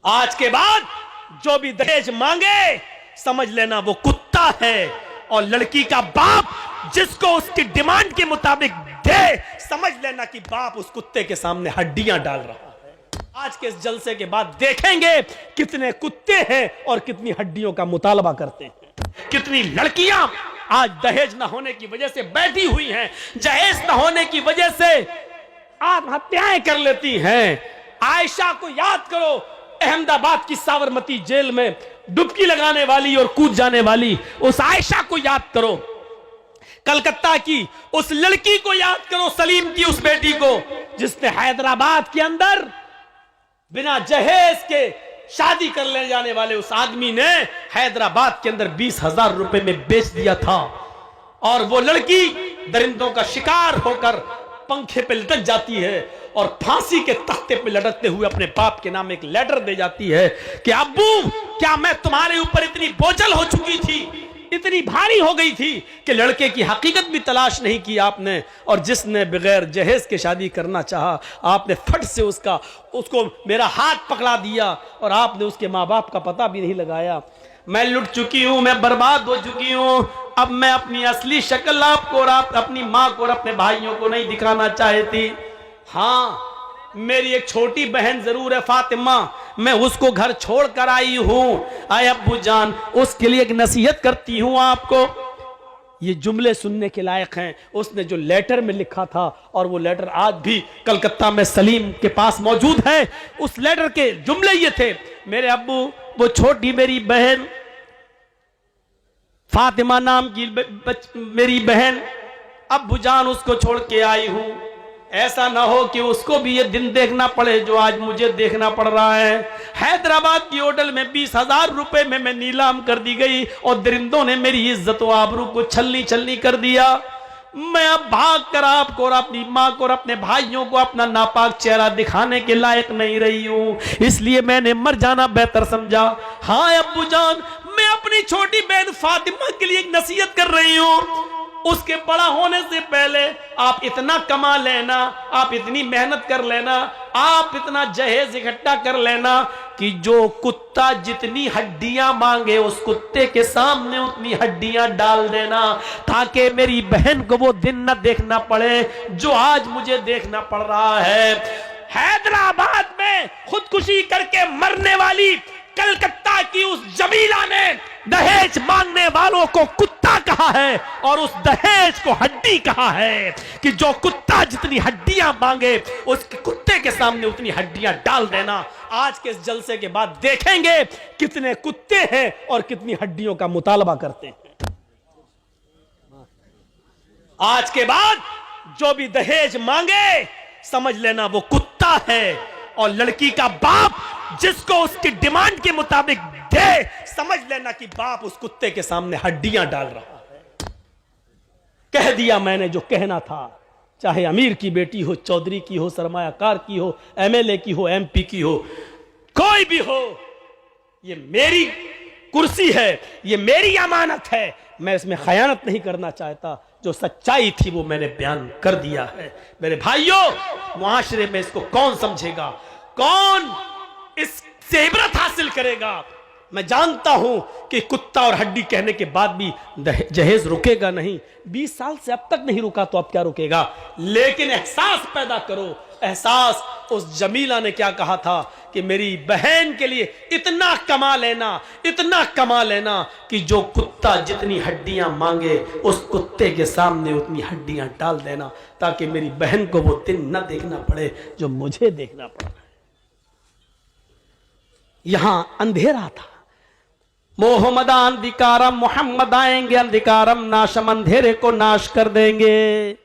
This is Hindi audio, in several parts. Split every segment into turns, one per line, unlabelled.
आज के बाद जो भी दहेज मांगे समझ लेना वो कुत्ता है, और लड़की का बाप जिसको उसकी डिमांड के मुताबिक दे समझ लेना कि बाप उस कुत्ते के सामने हड्डियां डाल रहा है। आज के इस जलसे के बाद देखेंगे कितने कुत्ते हैं और कितनी हड्डियों का मुतालबा करते हैं। कितनी लड़कियां आज दहेज न होने की वजह से बैठी हुई हैं, दहेज न होने की वजह से आत्महत्याएं कर लेती हैं। आयशा को याद करो, अहमदाबाद की साबरमती जेल में डुबकी लगाने वाली और कूद जाने वाली उस आयशा को याद करो। कलकत्ता की उस लड़की को याद करो, सलीम की उस बेटी को, जिसने हैदराबाद के अंदर बिना जहेज के शादी कर ले जाने वाले उस आदमी ने हैदराबाद के अंदर 20,000 रुपए में बेच दिया था। और वो लड़की दरिंदों का शिकार होकर पंखे पे लटक जाती है और फांसी के तख्ते पे लटकते हुए अपने बाप के नाम एक लेटर दे जाती है कि अब्बू, क्या मैं तुम्हारे ऊपर इतनी बोझल हो चुकी थी, इतनी भारी हो गई थी कि लड़के की हकीकत भी तलाश नहीं की आपने, और जिसने बगैर जहेज के शादी करना चाहा आपने फट से उसको मेरा हाथ पकड़ा दिया और आपने उसके माँ बाप का पता भी नहीं लगाया। मैं लुट चुकी हूं, मैं बर्बाद हो चुकी हूं। अब मैं अपनी असली शक्ल आपको और आप अपनी माँ को और अपने भाइयों को नहीं दिखाना चाहती। हाँ, मेरी एक छोटी बहन जरूर है फातिमा, मैं उसको घर छोड़ कर आई हूं। आए अब्बू जान, उसके लिए एक नसीहत करती हूं आपको। ये जुमले सुनने के लायक हैं। उसने जो लेटर में लिखा था, और वो लेटर आज भी कलकत्ता में सलीम के पास मौजूद है। उस लेटर के जुमले ये थे, मेरे अब्बू, वो छोटी मेरी बहन फातिमा नाम की मेरी बहन, अब्बू जान उसको छोड़ के आई हूं। ऐसा ना हो कि उसको भी ये दिन देखना पड़े जो आज मुझे देखना पड़ रहा है। हैदराबाद की होटल में 20,000 रुपए में मैं नीलाम कर दी गई और दरिंदों ने मेरी इज्जत और आबरू को छलनी छलनी कर दिया। मैं अब भाग कर आपको और अपनी माँ को और अपने भाइयों को अपना नापाक चेहरा दिखाने के लायक नहीं रही हूं, इसलिए मैंने मर जाना बेहतर समझा। हाँ अब्बू जान, मैं अपनी छोटी बहन फातिमा के लिए एक नसीहत कर रही हूं। उसके बड़ा होने से पहले आप इतना कमा लेना, आप इतनी मेहनत कर लेना, आप इतना जहेज इकट्ठा कर लेना कि जो कुत्ता जितनी हड्डियां मांगे उस कुत्ते के सामने उतनी हड्डियां डाल देना, ताकि मेरी बहन को वो दिन न देखना पड़े जो आज मुझे देखना पड़ रहा है। हैदराबाद में खुदकुशी करके मरने वाली कलकत्ता की उस जमीला ने दहेज मांगने वालों को कुत्ता कहा है और उस दहेज को हड्डी कहा है कि जो कुत्ता जितनी हड्डियां मांगे उस कुत्ते के सामने उतनी हड्डियां डाल देना। आज के इस जलसे के बाद देखेंगे कितने कुत्ते हैं और कितनी हड्डियों का मुतालबा करते हैं। आज के बाद जो भी दहेज मांगे समझ लेना वो कुत्ता है, और लड़की का बाप जिसको उसकी डिमांड के मुताबिक दे समझ लेना कि बाप उस कुत्ते के सामने हड्डियां डाल रहा है। कह दिया मैंने जो कहना था, चाहे अमीर की बेटी हो, चौधरी की हो, सरमायाकार की हो, एमएलए की हो, एमपी की हो, कोई भी हो, ये मेरी कुर्सी है, ये मेरी अमानत है, मैं इसमें खयानत नहीं करना चाहता। जो सच्चाई थी वो मैंने बयान कर दिया है। मेरे भाइयों, मुआशरे में इसको कौन समझेगा, कौन इससे इबरत हासिल करेगा? मैं जानता हूं कि कुत्ता और हड्डी कहने के बाद भी जहेज रुकेगा नहीं। 20 साल से अब तक नहीं रुका तो अब क्या रुकेगा? लेकिन एहसास पैदा करो, एहसास। उस जमीला ने क्या कहा था कि मेरी बहन के लिए इतना कमा लेना, इतना कमा लेना कि जो कुत्ता जितनी हड्डियां मांगे उस कुत्ते के सामने उतनी हड्डियां डाल देना, ताकि मेरी बहन को वो दिन न देखना पड़े जो मुझे देखना पड़ा। यहां अंधेरा था। मोहम्मद अंधिकारम, मोहम्मद आएंगे अंधिकारम नाशम, अंधेरे को नाश कर देंगे।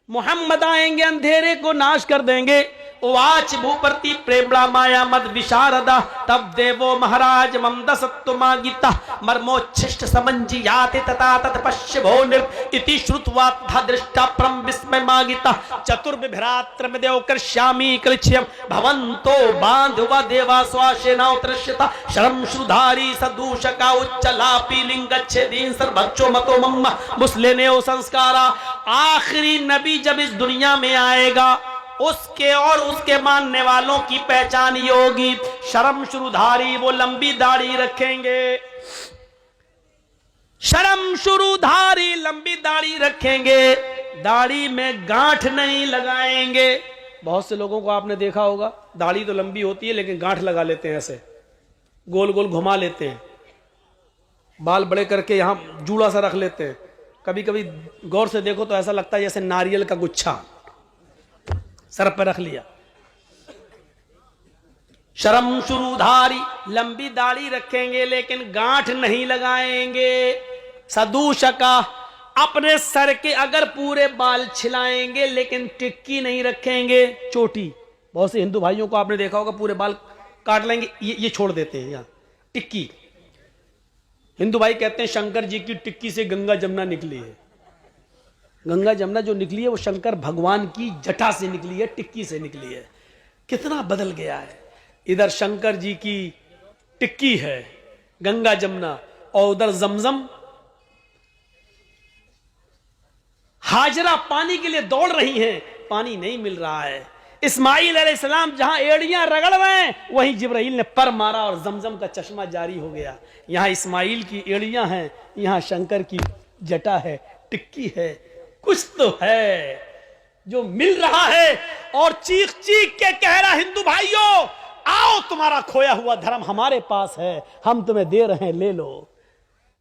मोहम्मद आएंगे अंधेरे को नाश कर देंगे। वाच भूप्रति प्रेमड़ा माया मद विशारदा, तब देवो महाराज ममद सत्तुमा गीता मर्मोच्छिष्ट समंजी याति तथा तत्पश्य भो निर् इति श्रुत्वा था दृष्टा परम विस्मय मागिता चतुर्विभ्रात्र में देव कर्ष्यामि कृच्छ्यम भवन्तो बांधवा देवा स्वाशेना उत्रश्यता शरम श्रुधारी सदूषका उच्चलापी लिंगच्छेदीन सर्वच्चो मतो मम्मा मुस्लिने संस्कारा। आखिरी नबी जब इस दुनिया में आएगा उसके और उसके मानने वालों की पहचान ये होगी, शर्म शुरूधारी, वो लंबी दाढ़ी रखेंगे। शर्म शुरूधारी, लंबी दाढ़ी रखेंगे, दाढ़ी में गांठ नहीं लगाएंगे। बहुत से लोगों को आपने देखा होगा, दाढ़ी तो लंबी होती है लेकिन गांठ लगा लेते हैं, ऐसे गोल गोल घुमा लेते हैं, बाल बड़े करके यहां जूड़ा सा रख लेते हैं। कभी कभी गौर से देखो तो ऐसा लगता है जैसे नारियल का गुच्छा सर पर रख लिया। शर्म शुरूधारी, लंबी दाढ़ी रखेंगे लेकिन गांठ नहीं लगाएंगे। सदूशका, अपने सर के अगर पूरे बाल छिलाएंगे लेकिन टिक्की नहीं रखेंगे, चोटी। बहुत से हिंदू भाइयों को आपने देखा होगा पूरे बाल काट लेंगे, ये छोड़ देते हैं यहां टिक्की। हिंदू भाई कहते हैं शंकर जी की टिक्की से गंगा जमुना निकली है। गंगा जमुना जो निकली है वो शंकर भगवान की जटा से निकली है, टिक्की से निकली है। कितना बदल गया है। इधर शंकर जी की टिक्की है गंगा जमुना, और उधर जमजम। हाजरा पानी के लिए दौड़ रही हैं, पानी नहीं मिल रहा है। इस्माइल अलैहिस्सलाम जहां एड़ियां रगड़ रहे हैं, वहीं जिब्राइल ने पर मारा और जमजम का चश्मा जारी हो गया। यहां इस्माइल की एड़ियां हैं, यहां शंकर की जटा है, टिक्की है। कुछ तो है जो मिल रहा है। और चीख चीख के कह रहा, हिंदू भाइयों आओ, तुम्हारा खोया हुआ धर्म हमारे पास है, हम तुम्हें दे रहे हैं, ले लो।